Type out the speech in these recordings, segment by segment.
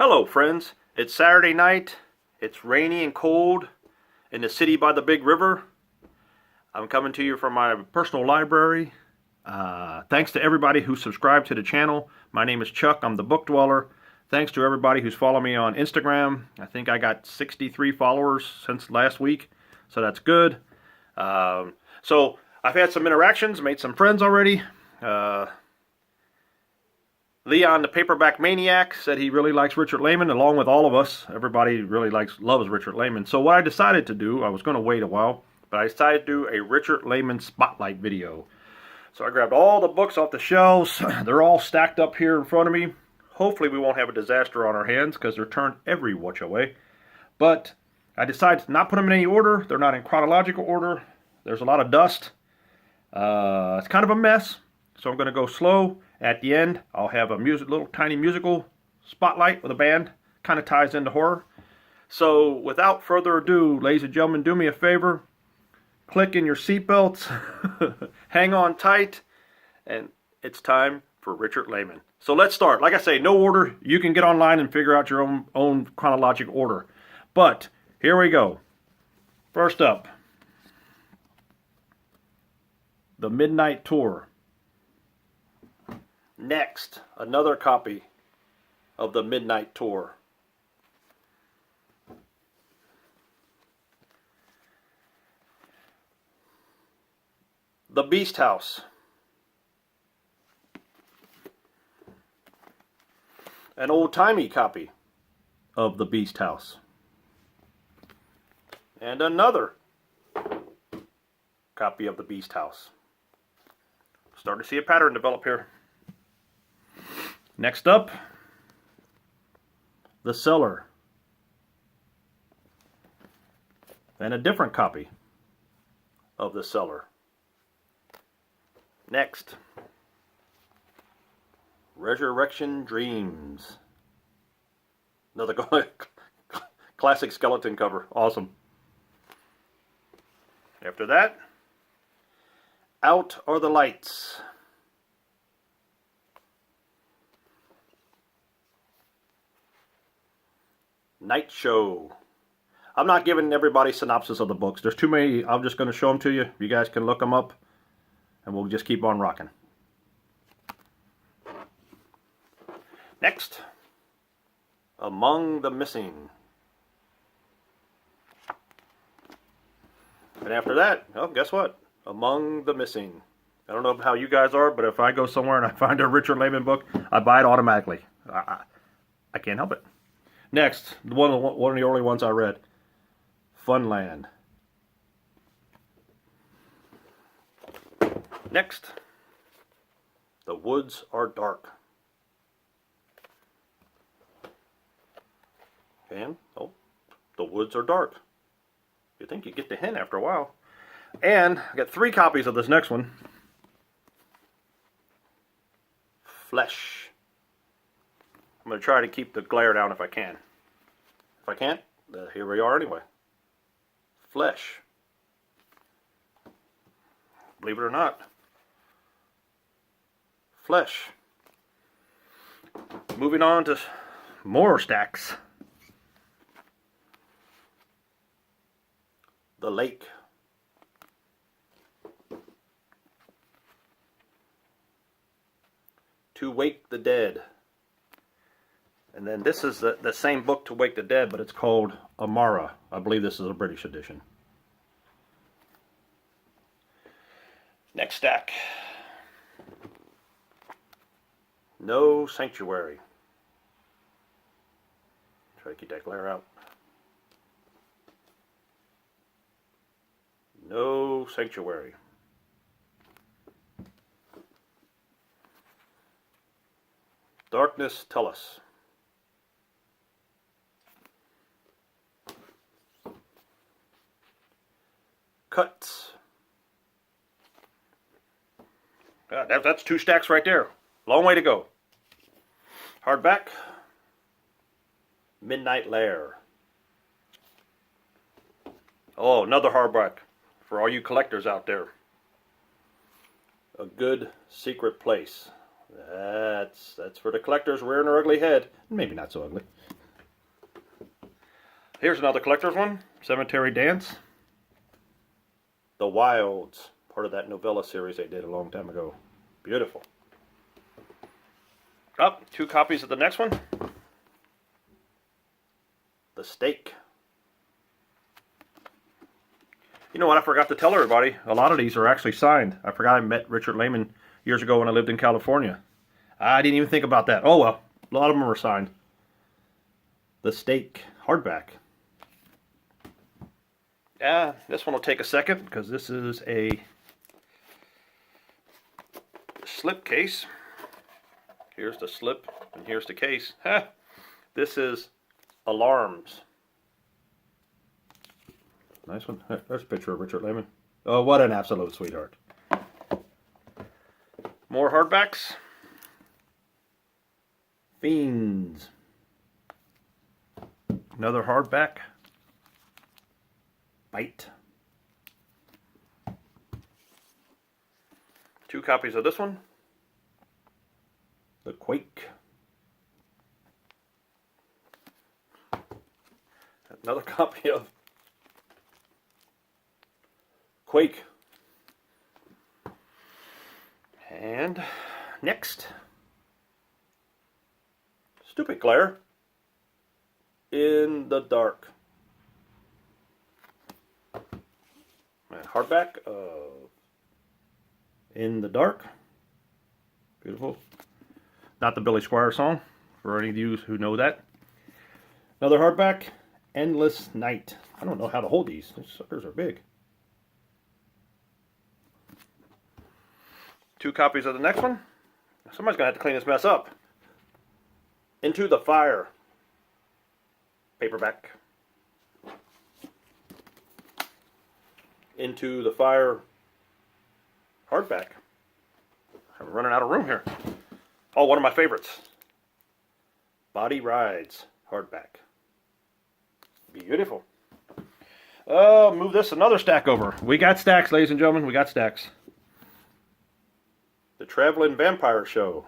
Hello friends, it's Saturday night, it's rainy and cold in the city by the big river. I'm coming to you from my personal library. Thanks to everybody who subscribed to the channel. My name is Chuck, I'm the book dweller. Thanks to everybody who's followed me on Instagram. I think I got 63 followers since last week, so that's good. So I've had some interactions, made some friends already. Leon, the paperback maniac, said he really likes Richard Laymon, along with all of us. Everybody really loves Richard Laymon. So what I decided to do, I was going to wait a while, but I decided to do a Richard Laymon spotlight video. So I grabbed all the books off the shelves. They're all stacked up here in front of me. Hopefully we won't have a disaster on our hands because they're turned every which way. But I decided to not put them in any order. They're not in chronological order. There's a lot of dust. It's kind of a mess. So I'm going to go slow. At the end, I'll have a little tiny musical spotlight with a band. Kind of ties into horror. So without further ado, ladies and gentlemen, do me a favor. Click in your seatbelts. Hang on tight. And it's time for Richard Laymon. So let's start. Like I say, no order. You can get online and figure out your own chronological order. But here we go. First up, The Midnight Tour. Next, another copy of The Midnight Tour. The Beast House. An old-timey copy of The Beast House. And another copy of The Beast House. Starting to see a pattern develop here. Next up, The Cellar. And a different copy of The Cellar. Next, Resurrection Dreams. Another classic skeleton cover. Awesome. After that, Out Are the Lights. Night Show. I'm not giving everybody synopsis of the books. There's too many. I'm just going to show them to you. You guys can look them up. And we'll just keep on rocking. Next, Among the Missing. And after that, oh, guess what? Among the Missing. I don't know how you guys are, but if I go somewhere and I find a Richard Laymon book, I buy it automatically. I can't help it. Next, one of the early ones I read, Funland. Next, The Woods Are Dark. And, oh, The Woods Are Dark. You think you get the hint after a while. And I got 3 copies of this next one. Flesh. I'm going to try to keep the glare down if I can. If I can't, here we are anyway. Flesh. Believe it or not. Flesh. Moving on to more stacks. The Lake. To Wake the Dead. And then this is the same book, To Wake the Dead, but it's called Amara. I believe this is a British edition. Next stack. No Sanctuary. Try to keep that glare out. No Sanctuary. Darkness Tell Us. Cuts. That's 2 stacks right there. Long way to go. Hardback. Midnight Lair. Oh, another hardback for all you collectors out there. A Good Secret Place. That's for the collectors rearing their ugly head. Maybe not so ugly. Here's another collector's one. Cemetery Dance. The Wilds. Part of that novella series they did a long time ago. Beautiful. Oh, 2 copies of the next one. The Stake. You know what, I forgot to tell everybody, a lot of these are actually signed. I forgot I met Richard Laymon years ago when I lived in California. I didn't even think about that. Oh well, a lot of them are signed. The Stake, hardback. Yeah, this one will take a second because this is a slip case. Here's the slip and here's the case. This is Alarms. Nice one. There's a picture of Richard Laymon. Oh, what an absolute sweetheart. More hardbacks. Fiends. Another hardback. Bite. 2 copies of this one. The Quake. Another copy of Quake. And next, Stupid Glare. In the Dark. And hardback of In the Dark. Beautiful. Not the Billy Squier song, for any of you who know that. Another hardback, Endless Night. I don't know how to hold these. These suckers are big. 2 copies of the next one. Somebody's going to have to clean this mess up. Into the Fire. Paperback. Into the Fire. Hardback. I'm running out of room here. Oh, one of my favorites. Body Rides. Hardback. Beautiful. Move this another stack over. We got stacks, ladies and gentlemen. We got stacks. The Traveling Vampire Show.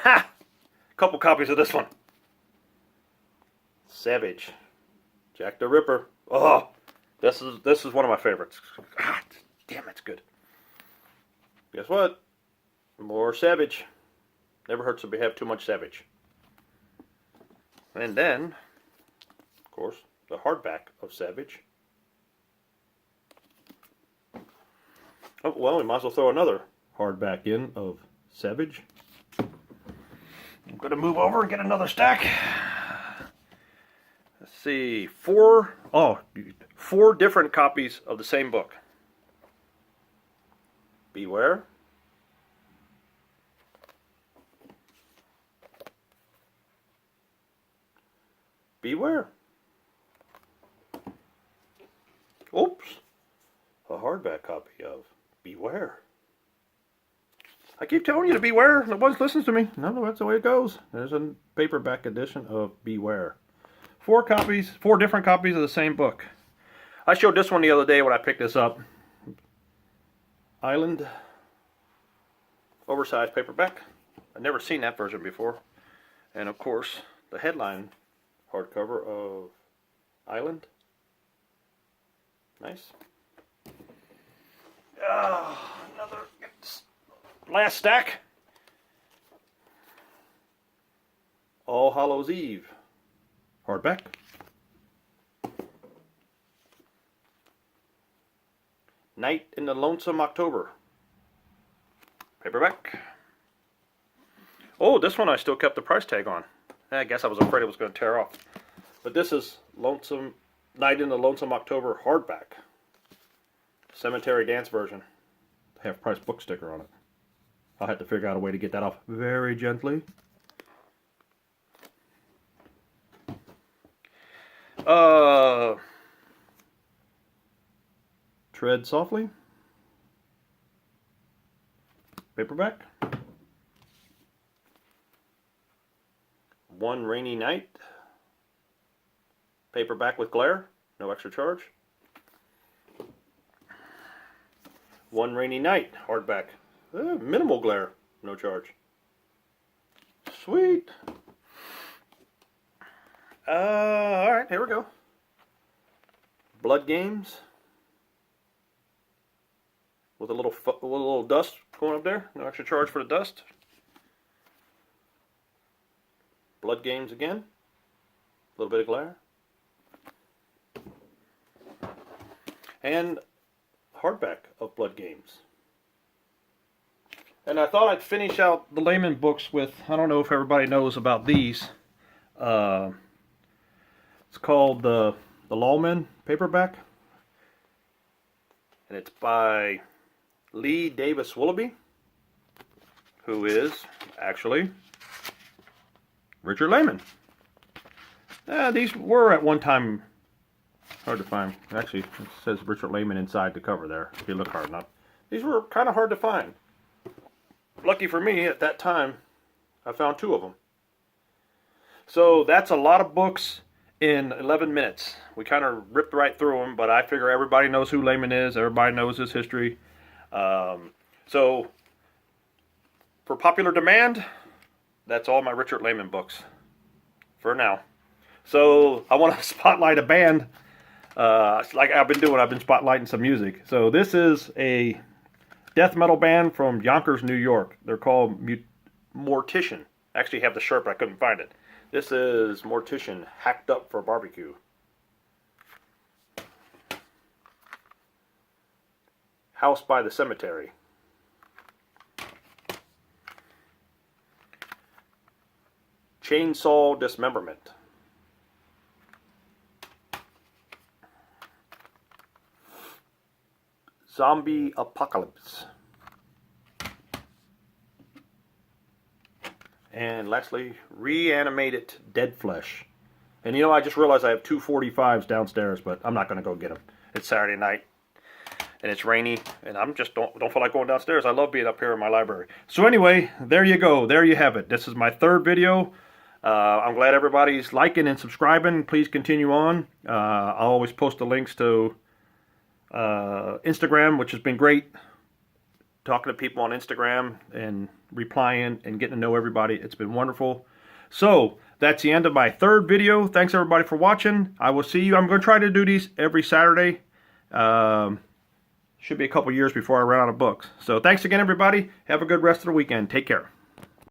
Ha! Couple copies of this one. Savage. Jack the Ripper. Oh, this is one of my favorites. God, damn, it's good. Guess what? More Savage. Never hurts to have too much Savage. And then, of course, the hardback of Savage. Oh, well, we might as well throw another hardback in of Savage. I'm going to move over and get another stack. Let's see, 4 different copies of the same book. Beware. Beware. Oops. A hardback copy of Beware. I keep telling you to beware. No one listens to me. No, that's the way it goes. There's a paperback edition of Beware. 4 different copies of the same book. I showed this one the other day when I picked this up. Island. Oversized paperback. I've never seen that version before. And of course, the headline hardcover of Island. Nice. Another last stack. All Hallows Eve. Hardback. Night in the Lonesome October. Paperback. Oh, this one I still kept the price tag on. I guess I was afraid it was going to tear off. But this is Night in the Lonesome October hardback. Cemetery Dance version. Half price book sticker on it. I'll have to figure out a way to get that off very gently. Tread Softly. Paperback. One Rainy Night. Paperback with glare. No extra charge. One Rainy Night, hardback. Minimal glare, no charge. Sweet. Alright, here we go. Blood Games. With a little dust going up there. No extra charge for the dust. Blood Games again. A little bit of glare. And hardback of Blood Games. And I thought I'd finish out the Layman books with, I don't know if everybody knows about these. It's called the Layman paperback. And it's by Lee Davis Willoughby, who is actually Richard Laymon. These were at one time hard to find. Actually, it says Richard Laymon inside the cover there, if you look hard enough. These were kind of hard to find. Lucky for me, at that time, I found 2 of them. So that's a lot of books in 11 minutes. We kind of ripped right through them, but I figure everybody knows who Layman is. Everybody knows his history. So, for popular demand, that's all my Richard Laymon books for now. So, I want to spotlight a band like I've been doing. I've been spotlighting some music. So, this is a death metal band from Yonkers, New York. They're called Mortician. I actually have the shirt, but I couldn't find it. This is Mortician, Hacked Up for Barbecue. House by the Cemetery. Chainsaw Dismemberment. Zombie Apocalypse. And lastly, Reanimated Dead Flesh. And you know, I just realized I have 2 45s downstairs, but I'm not going to go get them. It's Saturday night, and it's rainy, and I'm just don't feel like going downstairs. I love being up here in my library. So anyway, there you go. There you have it. This is my 3rd video. I'm glad everybody's liking and subscribing. Please continue on. I'll always post the links to Instagram, which has been great. Talking to people on Instagram and replying and getting to know everybody. It's been wonderful. So, that's the end of my 3rd video. Thanks everybody for watching. I will see you. I'm going to try to do these every Saturday. Should be a couple years before I run out of books. So, thanks again everybody. Have a good rest of the weekend. Take care.